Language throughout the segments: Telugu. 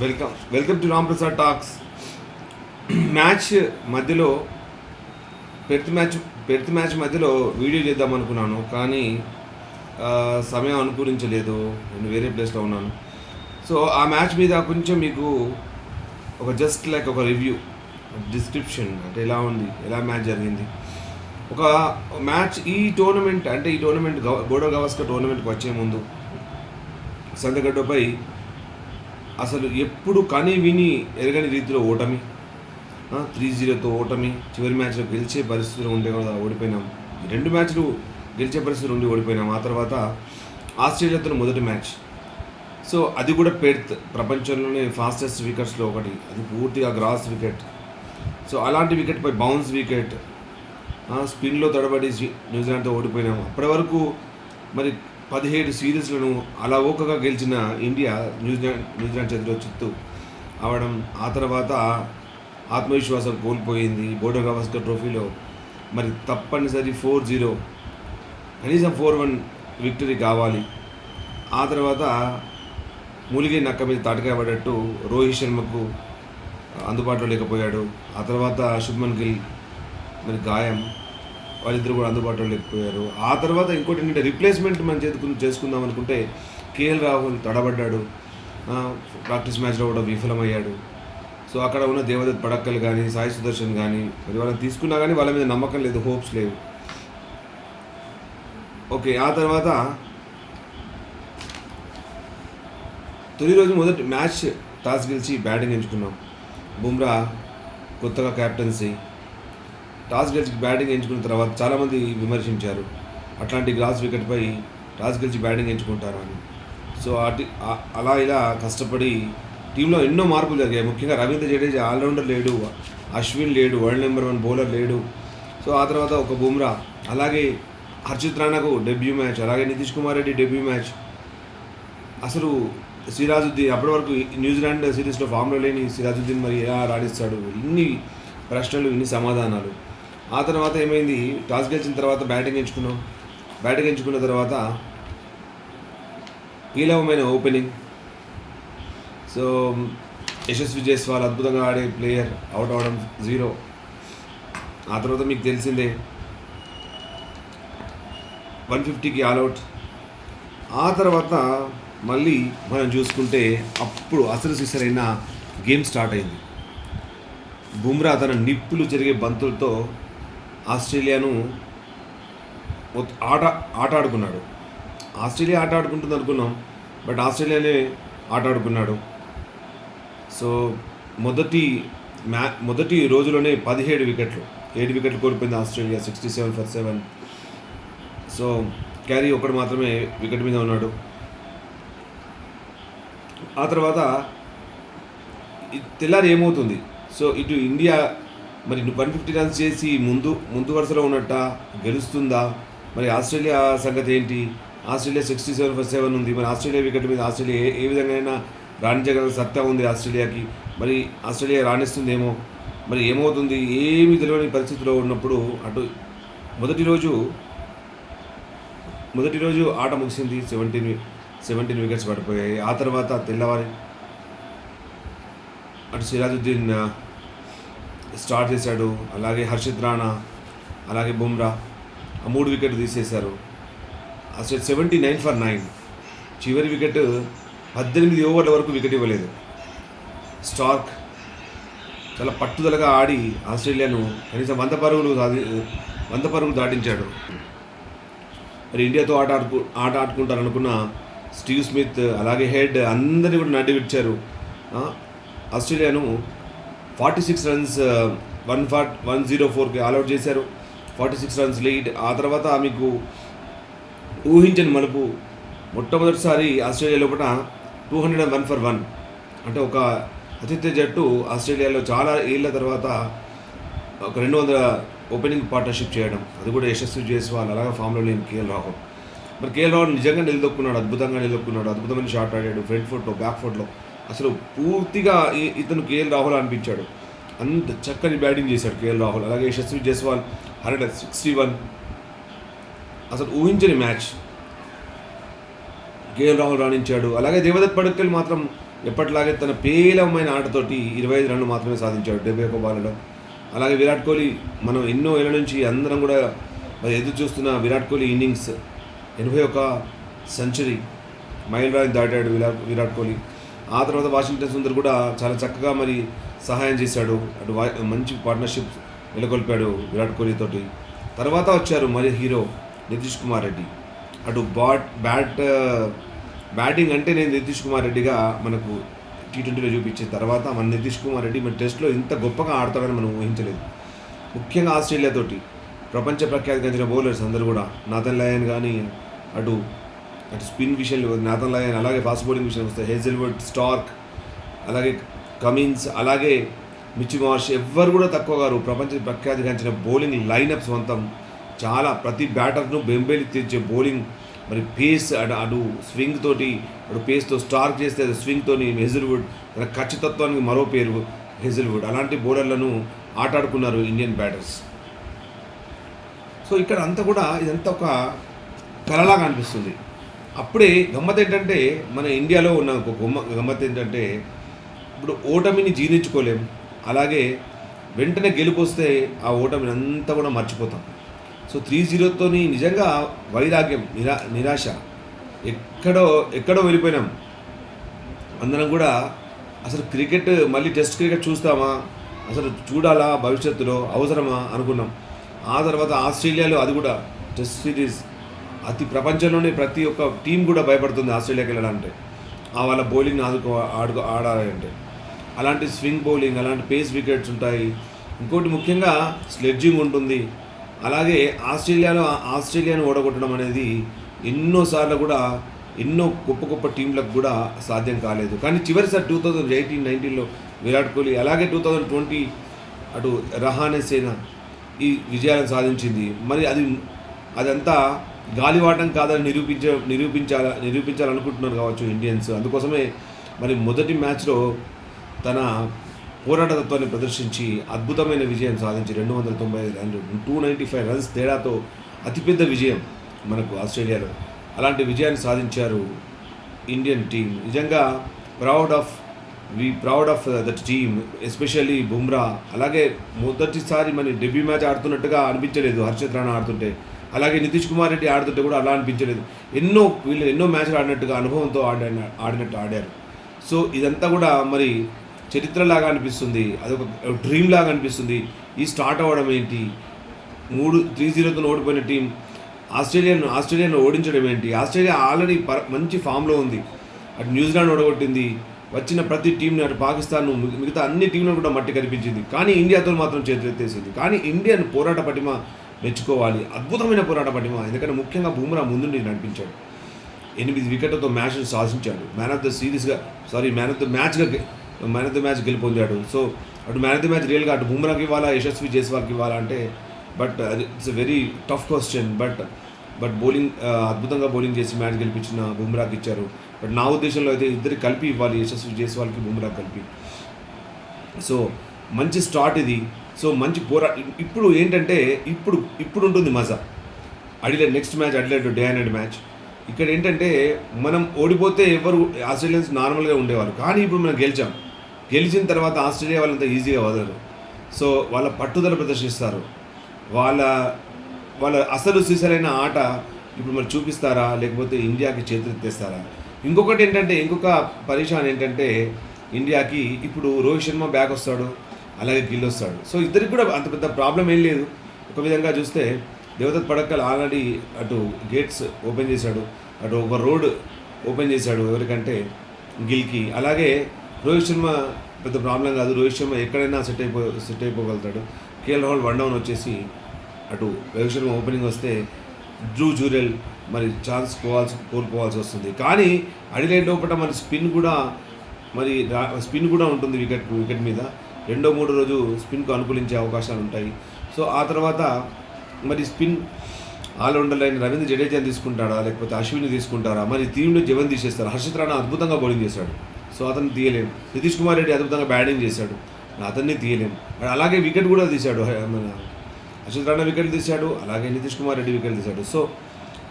Welcome to Ram Prasad talks. Match మధ్యలో పెర్త్ మ్యాచ్ మధ్యలో వీడియో చేద్దాం అనుకున్నాను, కానీ సమయం అనుకూలించలేదు. నేను వేరే ప్లేస్లో ఉన్నాను. సో ఆ మ్యాచ్ మీద కొంచెం మీకు జస్ట్ లైక్ ఒక రివ్యూ, డిస్క్రిప్షన్, అంటే ఎలా ఉంది, ఎలా మ్యాచ్ జరిగింది. ఒక మ్యాచ్ ఈ టోర్నమెంట్ బోర్డర్ గవాస్కర్ టోర్నమెంట్కి వచ్చే ముందు సందగడ్డపై అసలు ఎప్పుడు కని విని ఎరగని రీతిలో ఓటమి, 3-0తో ఓటమి, చివరి మ్యాచ్లో గెలిచే పరిస్థితులు ఉండే కదా ఓడిపోయినాం. 2 మ్యాచ్లు గెలిచే పరిస్థితులు ఉండి ఓడిపోయినాం. ఆ తర్వాత ఆస్ట్రేలియాతో మొదటి మ్యాచ్, సో అది కూడా పెర్త్, ప్రపంచంలోనే ఫాస్టెస్ట్ వికెట్స్లో ఒకటి, అది పూర్తిగా గ్రాస్ వికెట్. సో అలాంటి వికెట్పై బౌన్స్ వికెట్, స్పిన్లో తడబడి న్యూజిలాండ్తో ఓడిపోయినాము. అప్పటి వరకు మరి 17 సిరీస్లను అలా ఓకగా గెలిచిన ఇండియా న్యూజిలాండ్ చేతిలో చిత్తు అవడం, ఆ తర్వాత ఆత్మవిశ్వాసం కోల్పోయింది. బోర్డర్ గవాస్కర్ ట్రోఫీలో మరి తప్పనిసరి 4-0, కనీసం 4-1 విక్టరీ కావాలి. ఆ తర్వాత మూలిగే నక్క మీద తాటకాయ పడ్డట్టు రోహిత్ శర్మకు అందుబాటులో లేకపోయాడు. ఆ తర్వాత శుభ్మన్ గిల్ మరి గాయం, వాళ్ళిద్దరు కూడా అందుబాటులో లేకపోయారు. ఆ తర్వాత ఇంకోటి ఏంటంటే రిప్లేస్మెంట్ మనం చేసుకుందాం అనుకుంటే కేఎల్ రాహుల్ తడబడ్డాడు, ప్రాక్టీస్ మ్యాచ్లో కూడా విఫలమయ్యాడు. సో అక్కడ ఉన్న దేవదత్ పడక్కల్ కానీ, సాయి సుదర్శన్ కానీ, మరి వాళ్ళని తీసుకున్నా కానీ వాళ్ళ మీద నమ్మకం లేదు, హోప్స్ లేవు. ఓకే, ఆ తర్వాత తొలి రోజు మొదటి మ్యాచ్ టాస్ గెలిచి బ్యాటింగ్ ఎంచుకున్నాం. బుమ్రా కొత్తగా క్యాప్టెన్సీ, టాస్ గెలిచి బ్యాటింగ్ ఎంచుకున్న తర్వాత చాలామంది విమర్శించారు, అట్లాంటి గ్రాస్ వికెట్పై టాస్ గెలిచి బ్యాటింగ్ ఎంచుకుంటారు అని. సో అలా ఇలా కష్టపడి టీంలో ఎన్నో మార్పులు జరిగాయి. ముఖ్యంగా రవీంద్ర జడేజా ఆల్రౌండర్ లేడు, అశ్విన్ లేడు, వరల్డ్ నెంబర్ 1 బౌలర్ లేడు. సో ఆ తర్వాత ఒక బుమ్రా, అలాగే హర్షిత్ రాణాకు డెబ్యూ మ్యాచ్, అలాగే నితీష్ కుమార్ రెడ్డి డెబ్యూ మ్యాచ్. అసలు సిరాజుద్దీన్, అప్పటి వరకు న్యూజిలాండ్ సిరీస్లో ఫామ్లో లేని సిరాజుద్దీన్ మరి ఎలా రాణిస్తాడు, ఇన్ని ప్రశ్నలు, ఇన్ని సమాధానాలు. ఆ తర్వాత ఏమైంది, టాస్ గెలిచిన తర్వాత బ్యాటింగ్ ఎంచుకున్నాం. బ్యాటింగ్ ఎంచుకున్న తర్వాత కీలకమైన ఓపెనింగ్. సో యశస్వి జైస్వాల్ అద్భుతంగా ఆడే ప్లేయర్, అవుట్ అవడం 0. ఆ తర్వాత మీకు తెలిసిందే 150కి ఆల్అవుట్. ఆ తర్వాత మళ్ళీ మనం చూసుకుంటే అప్పుడు అసలు సిసరైన గేమ్ స్టార్ట్ అయింది. బుమ్రా తన నిప్పులు జరిగే బంతులతో ఆస్ట్రేలియాను ఆట ఆడుకున్నాడు. ఆస్ట్రేలియా ఆట ఆడుకుంటుంది అనుకున్నాం, బట్ ఆస్ట్రేలియానే ఆట ఆడుకున్నాడు. సో మొదటి రోజులోనే 17 వికెట్లు, 7 వికెట్లు కోల్పోయింది ఆస్ట్రేలియా, 67 for 7. సో క్యారీ ఒకడు మాత్రమే వికెట్ మీద ఉన్నాడు. ఆ తర్వాత తెల్లారి ఏమవుతుంది, సో ఇటు ఇండియా మరి 150 రన్స్ చేసి ముందు వరుసలో ఉన్నట్ట, గెలుస్తుందా? మరి ఆస్ట్రేలియా సంగతి ఏంటి? ఆస్ట్రేలియా 67 for 7 ఉంది. మరి ఆస్ట్రేలియా వికెట్ మీద ఆస్ట్రేలియా ఏ విధంగా రాణించగల సత్తా ఉంది ఆస్ట్రేలియాకి. మరి ఆస్ట్రేలియా రాణిస్తుందేమో, మరి ఏమవుతుంది, ఏమీ తెలియని పరిస్థితిలో ఉన్నప్పుడు అటు మొదటి రోజు ఆట ముగిసింది, 17 వికెట్స్ పడిపోయాయి. ఆ తర్వాత తెల్లవారి అటు సిరాజుద్దీన్ స్టార్ట్ చేశాడు, అలాగే హర్షిత్ రాణా, అలాగే బుమ్రా ఆ 3 వికెట్లు తీసేశారు. అసలు 79 for 9. చివరి వికెట్ 18 ఓవర్ల వరకు వికెట్ ఇవ్వలేదు. స్టార్క్ చాలా పట్టుదలగా ఆడి ఆస్ట్రేలియాను కనీసం 100 పరుగులు దాటించాడు. మరి ఇండియాతో ఆట ఆడుకుంటారనుకున్న స్టీవ్ స్మిత్, అలాగే హెడ్ అందరినీ కూడా నడ్డి విడిచారు. ఆస్ట్రేలియాను 46 రన్స్ 104కి ఆల్అవుట్ చేశారు. 46 రన్స్ లీడ్. ఆ తర్వాత మీకు ఊహించని మలుపు, మొట్టమొదటిసారి ఆస్ట్రేలియా లోపల 201 for 1, అంటే ఒక అతిథ్య జట్టు ఆస్ట్రేలియాలో చాలా ఏళ్ళ తర్వాత ఒక 200 ఓపెనింగ్ పార్ట్నర్షిప్ చేయడం, అది కూడా యశస్వి జైస్వాల్, అలాగే ఫామ్లో లేని కేఎల్ రాహుల్. మరి కేఎల్ రాహుల్ నిజంగా అద్భుతంగా నిలదొక్కున్నాడు, అద్భుతమైన షాట్ ఆడాడు, ఫ్రంట్ ఫుట్లో, బ్యాక్ ఫుట్లో. అసలు పూర్తిగా ఇతను కేఎల్ రాహుల్ అనిపించాడు, అంత చక్కని బ్యాటింగ్ చేశాడు కేఎల్ రాహుల్. అలాగే యశస్వి జైస్వాల్ 161. అసలు ఊహించని మ్యాచ్, కేఎల్ రాహుల్ రాణించాడు. అలాగే దేవదత్ పడక్కల్ మాత్రం ఎప్పటిలాగే తన పేలవమైన ఆటతోటి 25 రన్లు మాత్రమే సాధించాడు 71 బాల్లో. అలాగే విరాట్ కోహ్లీ, మనం ఎన్నో ఏళ్ళ నుంచి అందరం కూడా మరి ఎదురు చూస్తున్న విరాట్ కోహ్లీ ఇన్నింగ్స్ 81 సెంచరీ మైలురాయిని దాటాడు విరాట్ కోహ్లీ. ఆ తర్వాత వాషింగ్టన్ సుందర్ కూడా చాలా చక్కగా మరి సహాయం చేశాడు. అటు మంచి పార్ట్నర్షిప్ నెలకొల్పాడు విరాట్ కోహ్లీతోటి. తర్వాత వచ్చారు మరి హీరో నితీష్ కుమార్ రెడ్డి. అటు బ్యాటింగ్ అంటే నేను నితీష్ కుమార్ రెడ్డిగా మనకు T20లో చూపించిన తర్వాత మన నితీష్ కుమార్ రెడ్డి మన టెస్ట్లో ఇంత గొప్పగా ఆడతాడని మనం ఊహించలేదు. ముఖ్యంగా ఆస్ట్రేలియాతోటి ప్రపంచ ప్రఖ్యాతి గంచిన బౌలర్స్ అందరూ కూడా నాథన్ లయన్ కానీ అటు స్పిన్ విషయంలో నాథన్ లయన్, అలాగే ఫాస్ట్ బౌలింగ్ విషయంలో వస్తే హేజల్వుడ్, స్టార్క్, అలాగే కమిన్స్, అలాగే మిచ్ మార్ష్, ఎవ్వరు కూడా తక్కువ గారు. ప్రపంచ ప్రఖ్యాతి గంచిన బౌలింగ్ లైనప్ సొంతం. చాలా ప్రతి బ్యాటర్ను బెంబేలి తీర్చే బౌలింగ్, మరి పేస్ అటు స్వింగ్ తోటి, అటు పేస్తో స్టార్క్ చేస్తే అది స్వింగ్తోని హేజల్వుడ్, తన ఖచ్చితత్వానికి మరో పేరు హేజల్వుడ్. అలాంటి బౌలర్లను ఆటాడుకున్నారు ఇండియన్ బ్యాటర్స్. సో ఇక్కడ అంతా కూడా ఇదంతా ఒక కలలాగా అనిపిస్తుంది. అప్పుడే గమ్మత్ ఏంటంటే మన ఇండియాలో ఉన్న ఒక గమ్మత్ ఏంటంటే ఇప్పుడు ఓటమిని జీర్ణించుకోలేం, అలాగే వెంటనే గెలుపు వస్తే ఆ ఓటమిని అంతా కూడా మర్చిపోతాం. సో 3-0తోని నిజంగా వైరాగ్యం, నిరాశ ఎక్కడో వెళ్ళిపోయినాం అందరం కూడా. అసలు క్రికెట్ మళ్ళీ టెస్ట్ క్రికెట్ చూస్తామా, అసలు చూడాలా, భవిష్యత్తులో అవసరమా అనుకున్నాం. ఆ తర్వాత ఆస్ట్రేలియాలో అది కూడా టెస్ట్ సిరీస్ ప్రపంచంలోనే ప్రతి ఒక్క టీం కూడా భయపడుతుంది ఆస్ట్రేలియాకి వెళ్ళాలంటే, వాళ్ళ బౌలింగ్ని ఆడాలంటే. అలాంటి స్వింగ్ బౌలింగ్, అలాంటి పేస్ వికెట్స్ ఉంటాయి. ఇంకోటి ముఖ్యంగా స్లెడ్జింగ్ ఉంటుంది. అలాగే ఆస్ట్రేలియాను ఓడగొట్టడం అనేది ఎన్నోసార్లు కూడా ఎన్నో గొప్ప టీంలకు కూడా సాధ్యం కాలేదు. కానీ చివరిసారి 2018-19లో విరాట్ కోహ్లీ, అలాగే 2020 అటు రహానే సేన ఈ విజయాలను సాధించింది. మరి అదంతా గాలివాటం కాదని నిరూపించాలనుకుంటున్నారు కావచ్చు ఇండియన్స్. అందుకోసమే మరి మొదటి మ్యాచ్లో తన పోరాటతత్వాన్ని ప్రదర్శించి అద్భుతమైన విజయం సాధించి 295 రన్లు, 295 రన్స్ తేడాతో అతిపెద్ద విజయం మనకు ఆస్ట్రేలియాలో. అలాంటి విజయాన్ని సాధించారు ఇండియన్ టీం. నిజంగా proud of that team, especially Bumrah. అలాగే మొదటిసారి మన డెబ్యూ మ్యాచ్ ఆడుతున్నట్టుగా అనిపించలేదు హర్షిత్ రాణా ఆడుతుంటే, అలాగే నితీష్ కుమార్ రెడ్డి ఆడుతుంటే కూడా అలా అనిపించలేదు. వీళ్ళు ఎన్నో మ్యాచ్లు ఆడినట్టుగా అనుభవంతో ఆడినట్టు ఆడారు. సో ఇదంతా కూడా మరి చరిత్రలాగా అనిపిస్తుంది, అదొక డ్రీమ్ లాగా అనిపిస్తుంది. ఈ స్టార్ట్ అవ్వడం ఏంటి, 3-0తో ఓడిపోయిన టీం ఆస్ట్రేలియాను ఓడించడం ఏంటి. ఆస్ట్రేలియా ఆల్రెడీ మంచి ఫామ్లో ఉంది. అటు న్యూజిలాండ్ ఓడగొట్టింది, వచ్చిన ప్రతి టీంని, అటు పాకిస్తాన్, మిగతా అన్ని టీంలను కూడా మట్టి కనిపించింది. కానీ ఇండియాతో మాత్రం చేతులెత్తేసింది. కానీ ఇండియన్ పోరాట పటిమ మెచ్చుకోవాలి, అద్భుతమైన పోరాట పటిమ. ఎందుకంటే ముఖ్యంగా బుమ్రా ముందుండి నడిపించాడు. 8 వికెట్లతో మ్యాచ్ను సాధించాడు. మ్యాన్ ఆఫ్ ద మ్యాచ్ గెలుపొందాడు. సో అటు మ్యాన్ ఆఫ్ ద మ్యాచ్ రియల్గా అటు బుమ్రాకి ఇవ్వాలా, యశస్వి జైస్వాల్కి ఇవ్వాలా అంటే, but it's a very tough question. But bowling అద్భుతంగా బౌలింగ్ చేసి మ్యాచ్ గెలిపించిన బుమ్రాకి ఇచ్చారు. బట్ నా ఉద్దేశంలో అయితే ఇద్దరికి కలిపి ఇవ్వాలి, యశస్వి జైస్వాల్కి బుమ్రాకి కలిపి. సో మంచి స్టార్ట్ ఇది. సో మంచి ఇప్పుడు ఏంటంటే ఇప్పుడు ఉంటుంది మజా. Next match Adelaide day and night match. ఇక్కడ ఏంటంటే మనం ఓడిపోతే ఎవరు ఆస్ట్రేలియన్స్ నార్మల్గా ఉండేవారు, కానీ ఇప్పుడు మనం గెలిచిన తర్వాత ఆస్ట్రేలియా వాళ్ళంతా ఈజీగా వదలరు. సో వాళ్ళ పట్టుదల ప్రదర్శిస్తారు, వాళ్ళ అసలు సిసలైన ఆట ఇప్పుడు మరి చూపిస్తారా, లేకపోతే ఇండియాకి చేతులెత్తేస్తారా. ఇంకొక పరేషాన్ ఏంటంటే ఇండియాకి ఇప్పుడు రోహిత్ శర్మ బ్యాక్ వస్తాడు, అలాగే గిల్ వస్తాడు. సో ఇద్దరికి కూడా అంత పెద్ద ప్రాబ్లం ఏం లేదు. ఒక విధంగా చూస్తే దేవదత్ పడక్కల్ ఆల్రెడీ అటు గేట్స్ ఓపెన్ చేశాడు, అటు ఒక రోడ్ ఓపెన్ చేశాడు ఎవరికంటే గిల్కి. అలాగే రోహిత్ శర్మ పెద్ద ప్రాబ్లం కాదు, రోహిత్ శర్మ ఎక్కడైనా సెట్ అయిపోగలుగుతాడు. కేఎల్ రాహుల్ 1 డౌన్ వచ్చేసి అటు రోహిత్ శర్మ ఓపెనింగ్ వస్తే డ్రూ జూరెల్ మరి ఛాన్స్ కోల్పోవాల్సి వస్తుంది. కానీ అడిలైడ్ లోపల మరి స్పిన్ కూడా ఉంటుంది వికెట్ మీద. 2-3 రోజు స్పిన్కు అనుకూలించే అవకాశాలు ఉంటాయి. సో ఆ తర్వాత మరి స్పిన్ ఆల్రౌండర్ లైన్ రవీంద్ర జడేజాని తీసుకుంటారా, లేకపోతే అశ్విని తీసుకుంటారా, మరి టీంలో జవన్ తీసేస్తారు. హర్షిత్ రాణా అద్భుతంగా బౌలింగ్ చేశాడు, సో అతన్ని తీయలేం. నితీష్ కుమార్ రెడ్డి అద్భుతంగా బ్యాటింగ్ చేశాడు, అతన్ని తీయలేం. అలాగే వికెట్ కూడా తీశాడు, మన హర్షిత్ రాణా వికెట్ తీశాడు, అలాగే నితీష్ కుమార్ రెడ్డి వికెట్ తీశాడు. సో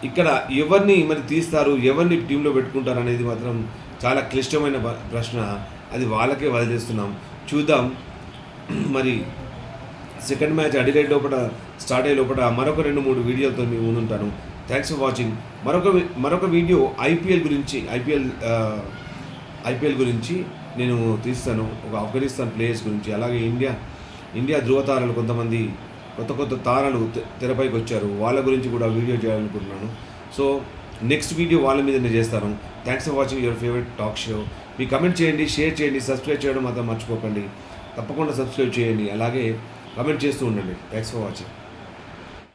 ఇక్కడ ఎవరిని మరి తీస్తారు, ఎవరిని టీంలో పెట్టుకుంటారు అనేది మాత్రం చాలా క్లిష్టమైన ప్రశ్న, అది వాళ్ళకే వదిలేస్తున్నాం. చూద్దాం. మరి సెకండ్ మ్యాచ్ అడిలైడ్ లోపల స్టార్ట్ అయ్యే లోపల మరొక 2-3 వీడియోలతో మీ ముందుంటాను. Thanks for watching. మరొక వీడియో ఐపీఎల్ గురించి నేను తీస్తాను, ఒక ఆఫ్ఘనిస్తాన్ ప్లేయర్స్ గురించి. అలాగే ఇండియా ధృవ తారలు, కొంతమంది కొత్త తారలు తెరపైకి వచ్చారు, వాళ్ళ గురించి కూడా వీడియో చేయాలనుకుంటున్నాను. సో నెక్స్ట్ వీడియో వాళ్ళ మీద నేను చేస్తాను. Thanks for watching your favourite talk show. Me comment చేయండి, షేర్ చేయండి, సబ్స్క్రైబ్ చేయడం మాత్రం మర్చిపోకండి. తప్పకుండా సబ్స్క్రైబ్ చేయండి, అలాగే కమెంట్ చేస్తూ ఉండండి. Thanks for watching.